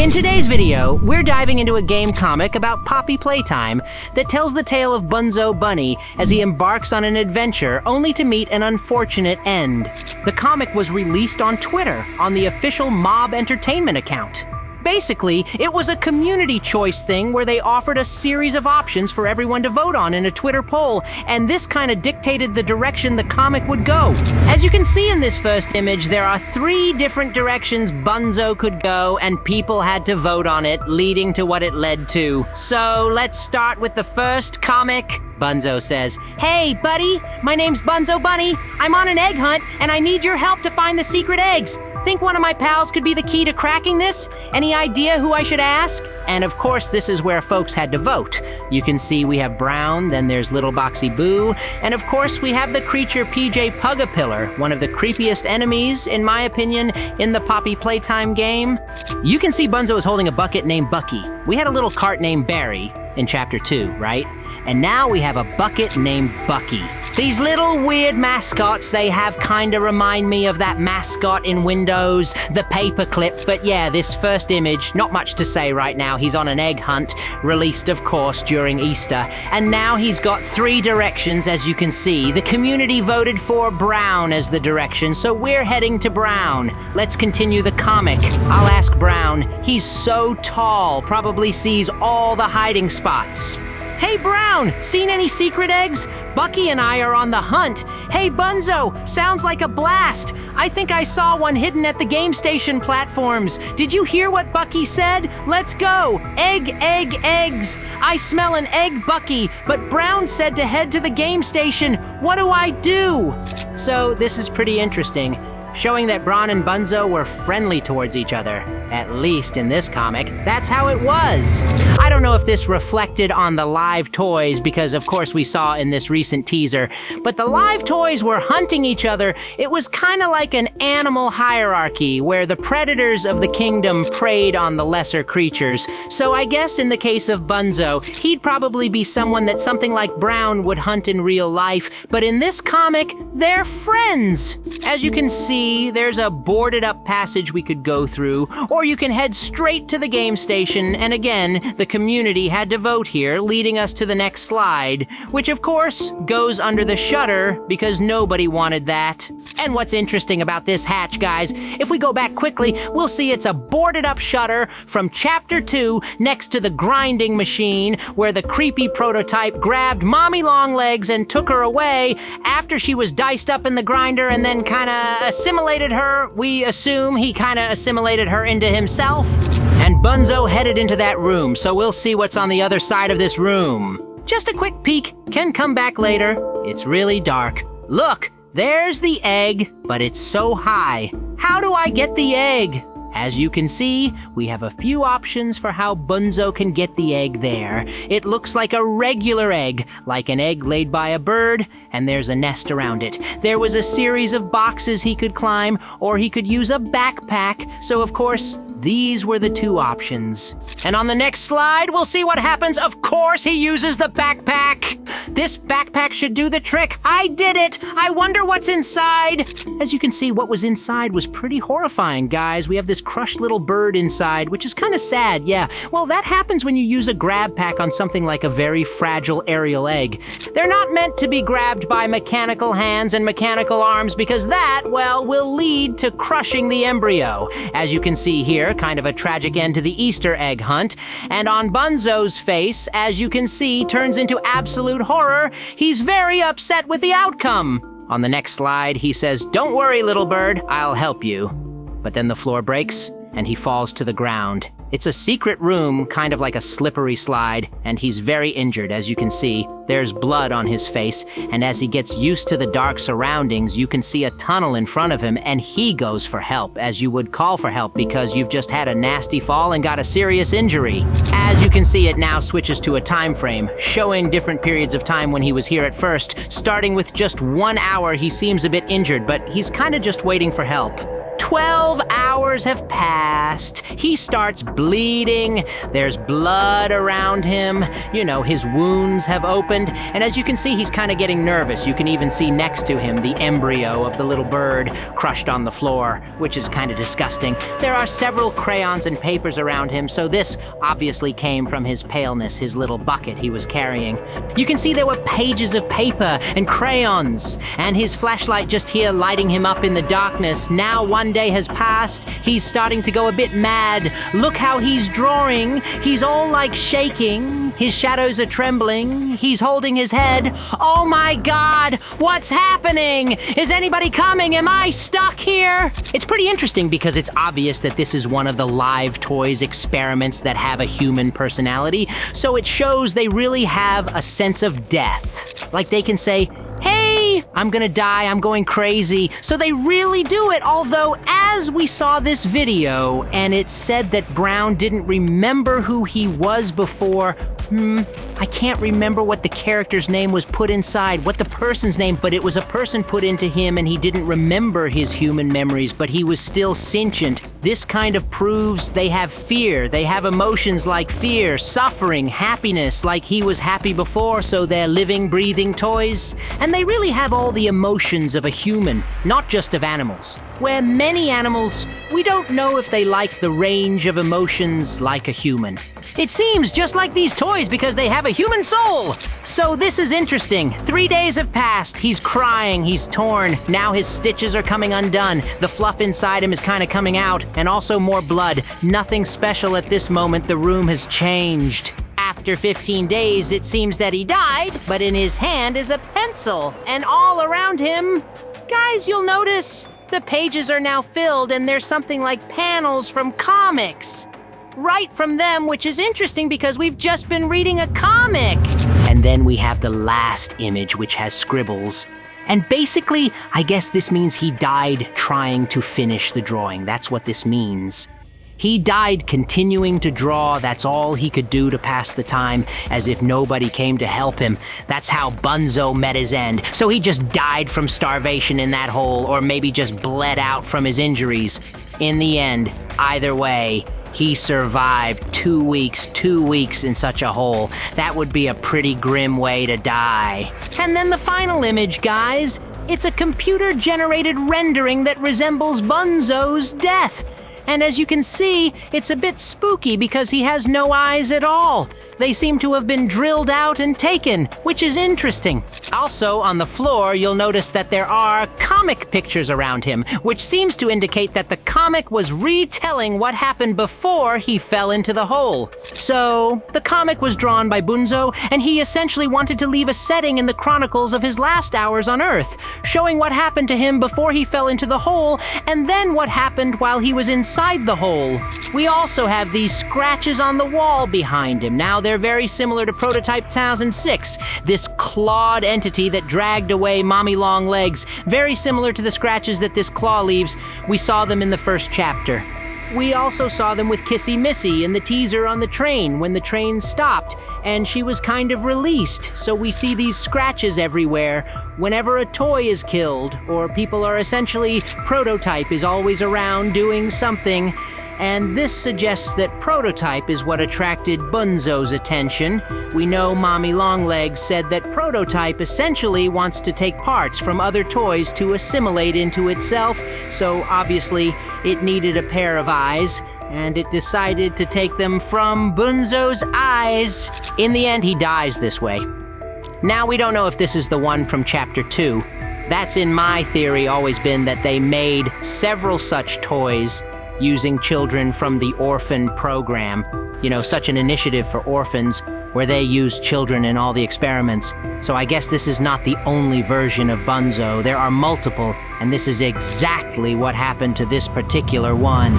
In today's video, we're diving into a game comic about Poppy Playtime that tells the tale of Bunzo Bunny as he embarks on an adventure only to meet an unfortunate end. The comic was released on Twitter on the official Mob Entertainment account. Basically, it was a community choice thing where they offered a series of options for everyone to vote on in a Twitter poll, and this kind of dictated the direction the comic would go. As you can see in this first image, there are 3 different directions Bunzo could go, and people had to vote on it, leading to what it led to. So let's start with the first comic. Bunzo says, "Hey, buddy, my name's Bunzo Bunny. I'm on an egg hunt, and I need your help to find the secret eggs. Think one of my pals could be the key to cracking this? Any idea who I should ask?" And of course, this is where folks had to vote. You can see we have Brown, then there's Little Boxy Boo, and of course we have the creature PJ Pugapillar, one of the creepiest enemies, in my opinion, in the Poppy Playtime game. You can see Bunzo is holding a bucket named Bucky. We had a little cart named Barry in Chapter 2, right? And now we have a bucket named Bucky. These little weird mascots they have kinda remind me of that mascot in Windows, the paperclip. But yeah, this first image, not much to say right now. He's on an egg hunt, released of course during Easter. And now he's got 3 directions, as you can see. The community voted for Brown as the direction, so we're heading to Brown. Let's continue the comic. I'll ask Brown. He's so tall, probably sees all the hiding spots. "Hey, Brown, seen any secret eggs? Bucky and I are on the hunt. Hey, Bunzo, sounds like a blast. I think I saw one hidden at the game station platforms. Did you hear what Bucky said? Let's go. Egg, egg, eggs. I smell an egg, Bucky, but Brown said to head to the game station. What do I do?" So this is pretty interesting, showing that Brown and Bunzo were friendly towards each other. At least in this comic, that's how it was. I don't know if this reflected on the live toys, because of course we saw in this recent teaser, but the live toys were hunting each other. It was kind of like an animal hierarchy, where the predators of the kingdom preyed on the lesser creatures. So I guess in the case of Bunzo, he'd probably be someone that something like Brown would hunt in real life, but in this comic, they're friends. As you can see, there's a boarded up passage we could go through, or you can head straight to the game station, and again, the community had to vote here, leading us to the next slide, which of course goes under the shutter because nobody wanted that. And what's interesting about this hatch, guys, if we go back quickly, we'll see it's a boarded up shutter from Chapter 2 next to the grinding machine, where the creepy prototype grabbed Mommy Longlegs and took her away after she was diced up in the grinder and then kinda assimilated her. We assume he kinda assimilated her into himself. And Bunzo headed into that room, so we'll see what's on the other side of this room. Just a quick peek, can come back later. It's really dark. Look, there's the egg, but it's so high. How do I get the egg? As you can see, we have a few options for how Bunzo can get the egg there. It looks like a regular egg, like an egg laid by a bird, and there's a nest around it. There was a series of boxes he could climb, or he could use a backpack, so of course, these were the 2 options. And on the next slide, we'll see what happens. Of course he uses the backpack. This backpack should do the trick. I did it. I wonder what's inside. As you can see, what was inside was pretty horrifying, guys. We have this crushed little bird inside, which is kind of sad, yeah. Well, that happens when you use a grab pack on something like a very fragile aerial egg. They're not meant to be grabbed by mechanical hands and mechanical arms because that, well, will lead to crushing the embryo. As you can see here, kind of a tragic end to the Easter egg hunt. And on Bunzo's face, as you can see, turns into absolute horror. He's very upset with the outcome. On the next slide, he says, "Don't worry, little bird, I'll help you." But then the floor breaks, and he falls to the ground. It's a secret room, kind of like a slippery slide, and he's very injured, as you can see. There's blood on his face, and as he gets used to the dark surroundings, you can see a tunnel in front of him, and he goes for help, as you would call for help because you've just had a nasty fall and got a serious injury. As you can see, it now switches to a time frame, showing different periods of time when he was here at first. Starting with just 1 hour, he seems a bit injured, but he's kind of just waiting for help. 12 hours hours have passed. He starts bleeding. There's blood around him. You know, his wounds have opened. And as you can see, he's kind of getting nervous. You can even see next to him the embryo of the little bird crushed on the floor, which is kind of disgusting. There are several crayons and papers around him, so this obviously came from his paleness, his little bucket he was carrying. You can see there were pages of paper and crayons, and his flashlight just here lighting him up in the darkness. Now 1 day has passed. He's starting to go a bit mad. Look how he's drawing. He's all like shaking. His shadows are trembling. He's holding his head. Oh my God, what's happening? Is anybody coming? Am I stuck here? It's pretty interesting because it's obvious that this is one of the live toys experiments that have a human personality. So it shows they really have a sense of death. Like they can say, hey, I'm gonna die, I'm going crazy. So they really do it, although as we saw this video and it said that Brown didn't remember who he was before, I can't remember what the character's name was put inside, what the person's name, but it was a person put into him and he didn't remember his human memories, but he was still sentient. This kind of proves they have fear. They have emotions like fear, suffering, happiness, like he was happy before, so they're living, breathing toys. And they really have all the emotions of a human, not just of animals. Where many animals, we don't know if they like the range of emotions like a human. It seems just like these toys because they have a human soul. So this is interesting. 3 days have passed. He's crying, he's torn. Now his stitches are coming undone. The fluff inside him is kind of coming out, and also more blood. Nothing special at this moment. The room has changed. After 15 days, it seems that he died, but in his hand is a pencil, and all around him, guys, you'll notice the pages are now filled and there's something like panels from comics. Right from them, which is interesting because we've just been reading a comic. And then we have the last image, which has scribbles. And basically, I guess this means he died trying to finish the drawing. That's what this means. He died continuing to draw. That's all he could do to pass the time, as if nobody came to help him. That's how Bunzo met his end. So he just died from starvation in that hole, or maybe just bled out from his injuries. In the end, either way, he survived 2 weeks in such a hole. That would be a pretty grim way to die. And then the final image, guys. It's a computer-generated rendering that resembles Bunzo's death. And as you can see, it's a bit spooky because he has no eyes at all. They seem to have been drilled out and taken, which is interesting. Also, on the floor, you'll notice that there are comic pictures around him, which seems to indicate that the comic was retelling what happened before he fell into the hole. So, the comic was drawn by Bunzo, and he essentially wanted to leave a setting in the chronicles of his last hours on Earth, showing what happened to him before he fell into the hole, and then what happened while he was inside the hole. We also have these scratches on the wall behind him. Now, they're very similar to Prototype 2006, this clawed entity that dragged away Mommy Longlegs, very similar to the scratches that this claw leaves. We saw them in the first chapter. We also saw them with Kissy Missy in the teaser on the train when the train stopped and she was kind of released. So we see these scratches everywhere whenever a toy is killed or people are essentially, Prototype is always around doing something. And this suggests that Prototype is what attracted Bunzo's attention. We know Mommy Longlegs said that Prototype essentially wants to take parts from other toys to assimilate into itself, so obviously it needed a pair of eyes, and it decided to take them from Bunzo's eyes. In the end, he dies this way. Now, we don't know if this is the one from Chapter 2. That's in my theory always been that they made several such toys using children from the orphan program. You know, such an initiative for orphans where they use children in all the experiments. So I guess this is not the only version of Bunzo. There are multiple, and this is exactly what happened to this particular one.